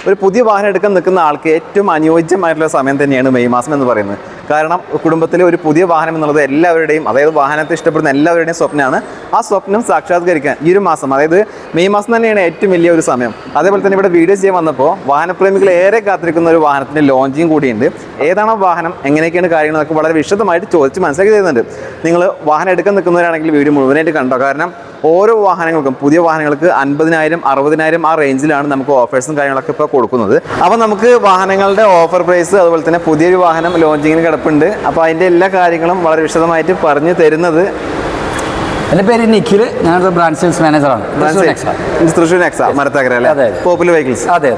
ഒരു പുതിയ വാഹനം എടുക്കാൻ നിൽക്കുന്ന ആൾക്ക് ഏറ്റവും അനുയോജ്യമായിട്ടുള്ള സമയം തന്നെയാണ് മെയ് മാസം എന്ന് പറയുന്നത്. കാരണം കുടുംബത്തിലെ ഒരു പുതിയ വാഹനം എന്നുള്ളത് എല്ലാവരുടെയും, അതായത് വാഹനത്തെ ഇഷ്ടപ്പെടുന്ന എല്ലാവരുടെയും സ്വപ്നമാണ്. ആ സ്വപ്നം സാക്ഷാത്കരിക്കാൻ ഈ ഒരു മാസം, അതായത് മെയ് മാസം തന്നെയാണ് ഏറ്റവും വലിയ ഒരു സമയം. അതേപോലെ തന്നെ ഇവിടെ വീഡിയോ ചെയ്യാൻ വന്നപ്പോൾ വാഹനപ്രേമികൾ ഏറെ കാത്തിരിക്കുന്ന ഒരു വാഹനത്തിൻ്റെ ലോഞ്ചിങ് കൂടിയുണ്ട്. ഏതാണ് വാഹനം, എങ്ങനെയൊക്കെയാണ് കാര്യങ്ങളൊക്കെ വളരെ വിശദമായിട്ട് ചോദിച്ച് മനസ്സിലാക്കി തരുന്നുണ്ട്. നിങ്ങൾ വാഹനം എടുക്കാൻ നിൽക്കുന്നവരാണെങ്കിൽ വീഡിയോ മുഴുവനായിട്ട് കണ്ടോ. കാരണം ഓരോ വാഹനങ്ങൾക്കും, പുതിയ വാഹനങ്ങൾക്ക് 50,000, 60,000 ആ റേഞ്ചിലാണ് നമുക്ക് ഓഫേഴ്സും കാര്യങ്ങളൊക്കെ ഇപ്പോൾ കൊടുക്കുന്നത്. അപ്പോൾ നമുക്ക് വാഹനങ്ങളുടെ ഓഫർ പ്രൈസ്, അതുപോലെ തന്നെ പുതിയൊരു വാഹനം ലോഞ്ചിങ്ങിന് കിടപ്പുണ്ട്. അപ്പോൾ അതിൻ്റെ എല്ലാ കാര്യങ്ങളും വളരെ വിശദമായിട്ട് പറഞ്ഞു തരുന്നത് എൻ്റെ പേര് നിഖിൽ, ഞാനൊരു ബ്രാഞ്ച് സെയിൽസ് മാനേജറാണ്. തൃശ്ശൂർ നെക്സ മരത്തകര അല്ലേ, പോപ്പുലർ വെഹിക്കിൾസ്. അതെ.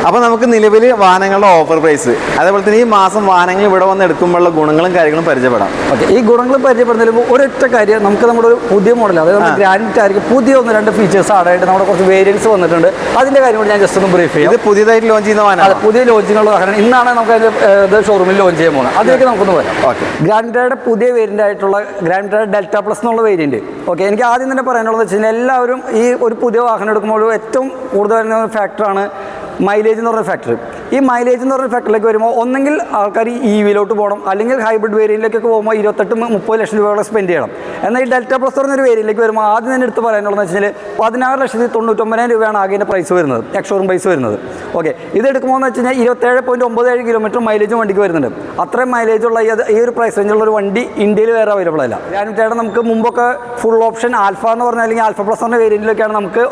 അപ്പോൾ നമുക്ക് നിലവിൽ വാഹനങ്ങളുടെ ഓഫർ പ്രൈസ്, അതേപോലെ തന്നെ ഈ മാസം വാഹനങ്ങൾ ഇവിടെ വന്ന് എടുക്കുമ്പോഴുള്ള ഗുണങ്ങളും കാര്യങ്ങളും പരിചയപ്പെടാം. ഓക്കെ, ഈ ഗുണങ്ങൾ പരിചയപ്പെടുന്നതിൽ ഒരൊറ്റ കാര്യം, നമുക്ക് നമ്മുടെ ഒരു പുതിയ മോഡൽ, അതായത് നമ്മുടെ ഗ്രാൻഡ് ആയിരിക്കും, പുതിയ 1-2 ഫീച്ചേഴ്സ് ആടായിട്ട് നമ്മുടെ കുറച്ച് വേരിയൻസ് വന്നിട്ടുണ്ട്. അതിൻ്റെ കാര്യം കൂടി ഞാൻ ജസ്റ്റ് ഒന്ന് ബ്രീഫ് ചെയ്യാം. ഇത് പുതിയതായിട്ട് ലോഞ്ച് ചെയ്യുന്ന വാഹനം. അതെ, പുതിയ ലോഞ്ചിങ്ങുള്ള വാഹനം. ഇന്നാണ് നമുക്ക് ഇത് ഷോറൂമിൽ ലോഞ്ച് ചെയ്യാൻ പോകുന്നത്. അതിലേക്ക് നമുക്കൊന്ന് വരാം. ഓക്കെ, ഗ്രാൻഡ് പുതിയ വേരിയൻ്റ് ആയിട്ടുള്ള ഗ്രാൻഡ് ഡെൽറ്റ പ്ലസ് എന്നുള്ള വേരിയൻറ്റ്. ഓക്കെ, എനിക്ക് ആദ്യം തന്നെ പറയാനുള്ളത് വെച്ച് കഴിഞ്ഞാൽ എല്ലാവരും ഈ ഒരു പുതിയ വാഹനം എടുക്കുമ്പോൾ ഏറ്റവും കൂടുതൽ വരുന്ന ഒരു ഫാക്ടറാണ് മൈലേജ് എന്ന് പറഞ്ഞ ഫാക്ടർ. ഈ മൈലേജ് എന്ന് പറഞ്ഞ ഫാക്ടറിലേക്ക് വരുമ്പോൾ ഒന്നെങ്കിൽ ആൾക്കാർ EV-ലോട്ട് പോകണം, അല്ലെങ്കിൽ ഹൈബ്രിഡ് വേരിയൻറ്റിലേക്കൊക്കെ പോകുമ്പോൾ 28-30 ലക്ഷം രൂപയോളം സ്പെൻഡ് ചെയ്യണം. എന്നാൽ ഈ ഡെൽറ്റ പ്ലസ് പറഞ്ഞൊരു വേരിയൻറ്റിലേക്ക് വരുമ്പോൾ ആദ്യം തന്നെ എടുത്ത് പറയാനുള്ളതെന്ന് വെച്ച് കഴിഞ്ഞാൽ 16,99,000 രൂപയാണ് ആകെ പ്രൈസ് വരുന്നത്, എക്സ്ഷോറൂം പ്രൈസ് വരുന്നത്. ഓക്കെ, ഇത് എടുക്കുമ്പോൾ എന്ന് വെച്ച് കഴിഞ്ഞാൽ 27.97 കിലോമീറ്റർ മൈലേജും വണ്ടിക്ക് വരുന്നുണ്ട്. അത്രയും മൈലേജുള്ള ഈ ഒരു പ്രൈസ് റേഞ്ചുള്ള ഒരു വണ്ടി ഇന്ത്യയിൽ വേറെ അവൈലബിൾ അല്ല. ഗ്രാൻഡ് നമുക്ക് മുമ്പൊക്കെ ഫുൾ ഓപ്ഷൻ ആൽഫ എന്ന് പറഞ്ഞാൽ, അല്ലെങ്കിൽ ആൽഫ പ്ലസ് എന്ന വേരിയൻറ്റിലൊക്കെയാണ് നമുക്ക്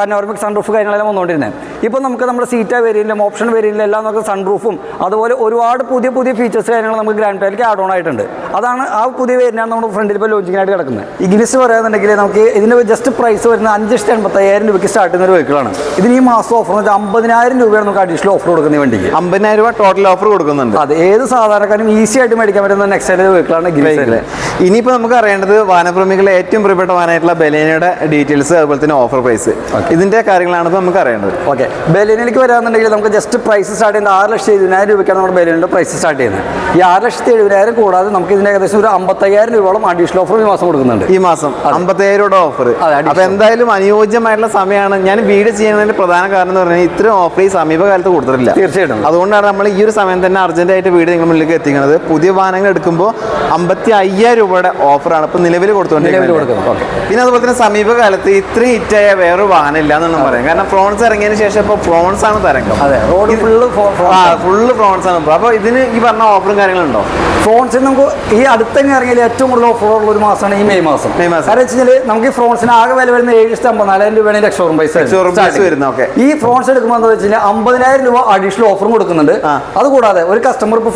പനോരമിക് സൺറൂഫ് കാര്യങ്ങളെല്ലാം വന്നുകൊണ്ടിരുന്നത്. ഇപ്പോൾ നമുക്ക് നമ്മുടെ സീറ്റ വേരിയൻറ്റിലും ഓപ്ഷൻ വേരിയൻറ്റിലും എല്ലാം നമുക്ക് സൺറൂഫും അതുപോലെ ഒരുപാട് പുതിയ ഫീച്ചേഴ്സ് കാര്യങ്ങൾ നമുക്ക് ഗ്രാൻഡ് ടൈലിലേക്ക് ആഡ് ഓൺ ആയിട്ടുണ്ട്. അതാണ് ആ പുതിയ വേരിയൻ്റാണ് നമ്മുടെ ഫ്രണ്ടിൽ ഇപ്പോൾ ലോഞ്ചിങ്ങായിട്ട് കിടക്കുന്നത്. ഇഗ്നിസ് പറയുകയാണെന്നുണ്ടെങ്കിൽ നമുക്ക് ഇതിൻ്റെ ജസ്റ്റ് പ്രൈസ് വരുന്നത് 5,85,000 രൂപയ്ക്ക് സ്റ്റാർട്ട് ചെയ്യുന്ന ഒരു വെഹിക്കിളാണ്. ഇതിന് ഈ മാസം ഓഫർ എന്ന് വെച്ചാൽ 50,000 രൂപയാണ് നമുക്ക് അഡീഷണൽ ഓഫർ കൊടുക്കുന്ന വണ്ടിക്ക്. 50,000 രൂപ ടോട്ടൽ ഓഫർ കൊടുക്കുന്നുണ്ട്. അത് ഏത് സാധാരണക്കാരും ഈസി ആയിട്ട് മേടിക്കാൻ പറ്റുന്ന നെക്സ്റ്റ് വെഹിക്കിളാണ് ഇഗ്നിസ്. ഇനിയിപ്പോൾ നമുക്ക് അറിയേണ്ടത് വാഹനപ്രേമികളെ ഏറ്റവും പ്രിയപ്പെട്ട വാഹനമായിട്ടുള്ള ബലേനയുടെ ഡീറ്റെയിൽസ്, അതുപോലെ തന്നെ ഓഫർ പ്രൈസ്, ഇതിൻ്റെ കാര്യങ്ങളാണ് ഇപ്പോൾ നമുക്ക് അറിയേണ്ടത്. ഓക്കെ, ബലേനയിലേക്ക് വരാമെന്നുണ്ടെങ്കിൽ നമുക്ക് ജസ്റ്റ് പ്രൈസ് സ്റ്റാർട്ട് ചെയ്യുന്നത് 6,70,000 രൂപയ്ക്കാണ് നമ്മുടെ ബലേനയുടെ പ്രൈസ് സ്റ്റാർട്ട് ചെയ്യുന്നത്. ഈ 6,70,000 കൂടാതെ നമുക്ക് ഇതിന് ഏകദേശം ഒരു 55,000 രൂപയോളം അഡീഷണൽ ഓഫർ ഈ മാസം കൊടുക്കുന്നുണ്ട്. ഈ മാസം 55,000 രൂപ ഓഫർ. അപ്പോൾ എന്തായാലും അനുയോജ്യമായിട്ടുള്ള സമയമാണ്. ഞാൻ വീഡിയോ ചെയ്യുന്നതിൻ്റെ പ്രധാന കാരണം എന്ന് പറഞ്ഞാൽ ഇത്രയും ഓഫർ ഈ സമീപകാലത്ത് കൊടുത്തിട്ടില്ല. തീർച്ചയായിട്ടും. അതുകൊണ്ടാണ് നമ്മൾ ഈ ഒരു സമയം തന്നെ അർജന്റായിട്ട് വീഡിയോ നിങ്ങൾ മുന്നിലേക്ക് എത്തിക്കുന്നത്. പുതിയ വാഹനങ്ങൾ എടുക്കുമ്പോൾ 55,000 രൂപയുടെ ഓഫറാണ് ഇപ്പോൾ നിലവിൽ കൊടുത്തുകൊണ്ടിരിക്കുന്നത്. പിന്നെ അതുപോലെ തന്നെ സമീപകാലത്ത് ഇത്രയും ഹിറ്റായ വേറൊരു വാഹനം ഇല്ല എന്നും പറയാം. കാരണം ഫ്രോൺസ് ഇറങ്ങിയതിന് ശേഷം ഇപ്പോൾ ഫ്രോൺസ് ആണ് തരംഗം. ഫുള്ള് ഫ്രോൺസ് ആണ്. അപ്പോൾ ഇതിന് ഈ പറഞ്ഞ ഓഫറും കാര്യങ്ങളുണ്ടോ? ഫ്രോൺസിന് നമുക്ക് ഈ അടുത്തന്നെ ഇറങ്ങിയാൽ ഏറ്റവും കൂടുതൽ ഓഫറുള്ള ഒരു മാസമാണ് ഈ മെയ് മാസം. കാരണം വെച്ച് കഴിഞ്ഞാൽ നമുക്ക് ഈ ഫ്രോൺസിന് ആകെ വില വരുന്ന 7,54,000 രൂപയാണ് എക്സ്ഷോറൂം പ്രൈസ് വരുന്നത്. ഈ ഫ്രോൺസ് എടുക്കുമ്പോൾ എന്താ വെച്ച് കഴിഞ്ഞാൽ 50,000 രൂപ അഡീഷണൽ ഓഫറും കൊടുക്കുന്നുണ്ട്. അതുകൂടാതെ ഒരു കസ്റ്റമർ ഇപ്പോൾ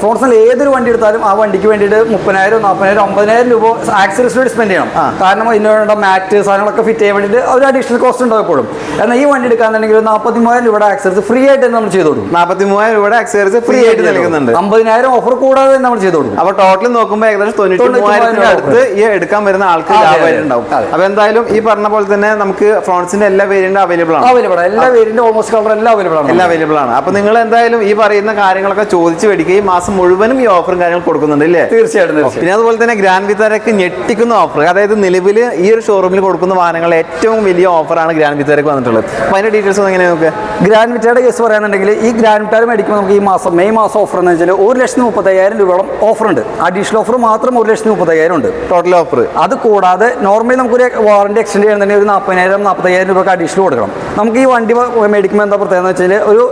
ഫ്രോൺസിൽ ഏതൊരു വണ്ടി എടുത്താലും ആ വണ്ടിക്ക് വേണ്ടിയിട്ട് 30,000, 40,000, 50,000 രൂപ ആക്സറീസിന് വേണ്ടി സ്പെൻഡ് ചെയ്യണം. കാരണം ഇതിനുള്ള മാറ്റ് സാധനങ്ങളൊക്കെ ഫിറ്റ് ചെയ്യാൻ വേണ്ടിയിട്ട് ഒരു അഡീഷണൽ കോസ്റ്റ് ഉണ്ടാവും എപ്പോഴും. എന്നാൽ ഈ വണ്ടി എടുക്കാന്നുണ്ടെങ്കിൽ 43,000 രൂപയുടെ ആക്സറീസ് ഫ്രീ ആയിട്ട് നമ്മൾ ചെയ്തു കൊടുക്കും. 43,000 രൂപയുടെ ആക്സറീസ് ഫ്രീ ആയിട്ട് നൽകുന്നുണ്ട്. 50,000 ഓഫർ കൂടാതെ നമ്മൾ ചെയ്തു കൊടുക്കും. അപ്പോൾ ടോട്ടൽ നോക്കുമ്പോൾ ഏകദേശം 93,000 അടുത്ത് ഈ എടുക്കാൻ വരുന്ന ആൾക്ക് ലാഭമായിട്ടുണ്ടാവും. അപ്പോൾ എന്തായാലും ഈ പറഞ്ഞ പോലെ തന്നെ നമുക്ക് ഫ്രോൺസിന്റെ എല്ലാ വേരിയന്റും അവൈലബിൾ ആണ്. എല്ലാ വേരിയന്റും ഓൾമോസ്റ്റ് കളർ എല്ലാം അവൈലബിൾ ആണ്. അപ്പോൾ നിങ്ങൾ എന്തായാലും ഈ പറയുന്ന കാര്യങ്ങളൊക്കെ ചോദിച്ചു മേടിക്കുക. ഈ മാസം മുഴുവനും ഈ ഓഫറും കാര്യങ്ങൾ കൊടുക്കുന്നുണ്ട് ഇല്ലേ? തീർച്ചയായിട്ടും. പിന്നെ അതുപോലെ തന്നെ ഗ്രാൻഡ് വിത്താരക്ക് ഞെട്ടിക്കുന്ന ഓഫർ, അതായത് നിലവിൽ ഈ ഒരു ഷോറൂമിൽ കൊടുക്കുന്ന വാഹനങ്ങൾ ഏറ്റവും വലിയ ഓഫറാണ് ഗ്രാൻഡ് വിത്താരക്ക് വന്നിട്ടുള്ളത്. അപ്പോൾ അതിന്റെ ഡീറ്റെയിൽസ് എങ്ങനെ നോക്കുക? ഗ്രാൻഡ് വിറ്റാരുടെ കേസ് പറയുകയാണെന്നുണ്ടെങ്കിൽ ഈ ഗ്രാൻഡ് വിറ്റാർ മേടിക്കുമ്പോൾ നമുക്ക് ഈ മാസം മെയ് മാസം ഓഫർ എന്ന് വെച്ചാൽ 1,30,000 രൂപയോളം ഓഫർ ഉണ്ട്. അഡീഷണൽ ഓഫർ മാത്രം 1,30,000 ഉണ്ട് ടോട്ടൽ ഓഫർ. അത് കൂടാതെ നോർമലി നമുക്കൊരു വാറണ്ടി എക്സ്റ്റെൻഡ് ചെയ്യുന്നുണ്ടെങ്കിൽ ഒരു 40,000, 40,000 രൂപയ്ക്ക് അഡീഷണൽ കൊടുക്കണം. നമുക്ക് ഈ വണ്ടി മേടിക്കുമ്പോൾ എന്താ പ്രത്യേകത എന്ന് വെച്ചാൽ ഒരു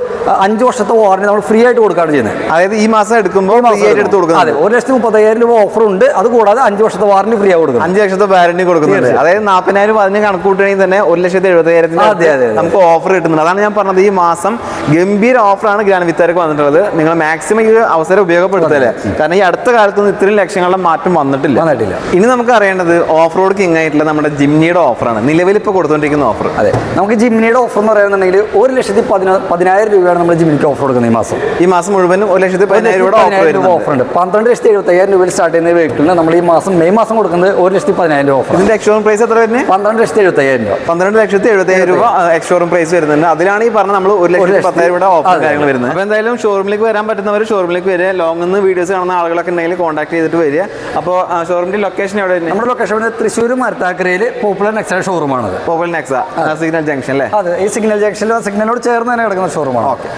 5 വർഷത്തെ വാറണ്ടി നമ്മൾ ഫ്രീ ആയിട്ട് കൊടുക്കുകയാണ് ചെയ്യുന്നത്. അതായത് ഈ മാസം എടുക്കുമ്പോൾ ഫ്രീ ആയിട്ട് എടുത്ത് കൊടുക്കുന്നത്. അതെ, 1,30,000 രൂപ ഓഫർ ഉണ്ട്. അത് കൂടാതെ 5 വർഷത്തെ വാറണ്ടി ഫ്രീ ആയി കൊടുക്കും. 5 വർഷത്തെ വാറണ്ടി കൊടുക്കുന്നുണ്ട്. അതായത് 40,000 അതിന് കണക്ക് കൂട്ടുകയാണെങ്കിൽ തന്നെ 1,70,000 നമുക്ക് ഓഫർ കിട്ടുന്നുണ്ട്. അതാണ് ഞാൻ പറഞ്ഞത്, ഈ മാസം ഗംഭീര ഓഫറാണ് ഗ്രാൻഡ് വിത്താരക്ക് വന്നിട്ടുള്ളത്. നിങ്ങൾ മാക്സിമം ഈ അവസരം ഉപയോഗപ്പെടുത്തല്ലേ. കാരണം ഈ അടുത്ത കാലത്തൊന്നും ഇത്രയും ലക്ഷങ്ങളുടെ മാറ്റം വന്നിട്ടില്ല. ഇനി നമുക്ക് അറിയേണ്ടത് ഓഫ് റോഡ് കിങ് ആയിട്ടുള്ള നമ്മുടെ ജിംനിയുടെ ഓഫറാണ് നിലവിൽ ഇപ്പോൾ കൊടുത്തുകൊണ്ടിരിക്കുന്ന ഓഫർ. അതെ, നമുക്ക് ജിംനിയുടെ ഓഫർ എന്ന് പറയുന്നുണ്ടെങ്കിൽ 1,10,000 രൂപയാണ് നമ്മൾ ജിംനിക്ക് ഓഫർ കൊടുക്കുന്നത്. ഈ മാസം മുഴുവനും 1,10,000 രൂപ ഓഫർ ഉണ്ട്. 12,75,000 രൂപയിൽ സ്റ്റാർട്ട് ചെയ്യുന്ന വെഹിക്കിളിന് ഷോറൂമിന് നമ്മൾ ഈ മാസം മെയ് മാസം കൊടുക്കുന്നത് 1,10,000 രൂപ ഓഫർ. ഇതിന്റെ എക്സ്ഷോറൂം പ്രൈസ് എത്ര വരുന്നത്? 12,75,000 രൂപ. 12,75,000 രൂപ എക്സ്ഷോറൂം പ്രൈസ് വരുന്നുണ്ട്. അതിലാണ് ഈ പറഞ്ഞ നമ്മൾ 1,10,000 രൂപയുടെ ഓഫർ കാര്യങ്ങൾ വരുന്നത്. അപ്പോൾ എന്തായാലും ഷോറൂമിലേക്ക് വരാൻ പറ്റുന്നവർ ഷോറൂമിലേക്ക് വരിക. ലോങ്ങിൽ നിന്ന് വീഡിയോസ് കാണുന്ന ആളുകളൊക്കെ ഉണ്ടെങ്കിൽ കോൺടാക്ട് ചെയ്തിട്ട് വരിക. അപ്പോൾ ഷോറൂമിന്റെ ലൊക്കേഷൻ എവിടെ വരുന്നത്? നമ്മുടെ ലൊക്കേഷൻ തൃശ്ശൂർ മരത്താക്കരയിൽ പോപ്പുലർ നെക്സ ഷോറൂമാണ്. പോപ്പുലർ നെക്സ സിഗ്നൽ ജംഗ്ഷൻ അല്ലേ? അതെ, ഈ സിഗ്നൽ ജംഗ്ഷനിൽ സിഗ്നലിനോട് ചേർന്ന് തന്നെ കിടക്കുന്ന ഷോറൂമാണ്. ഓക്കെ.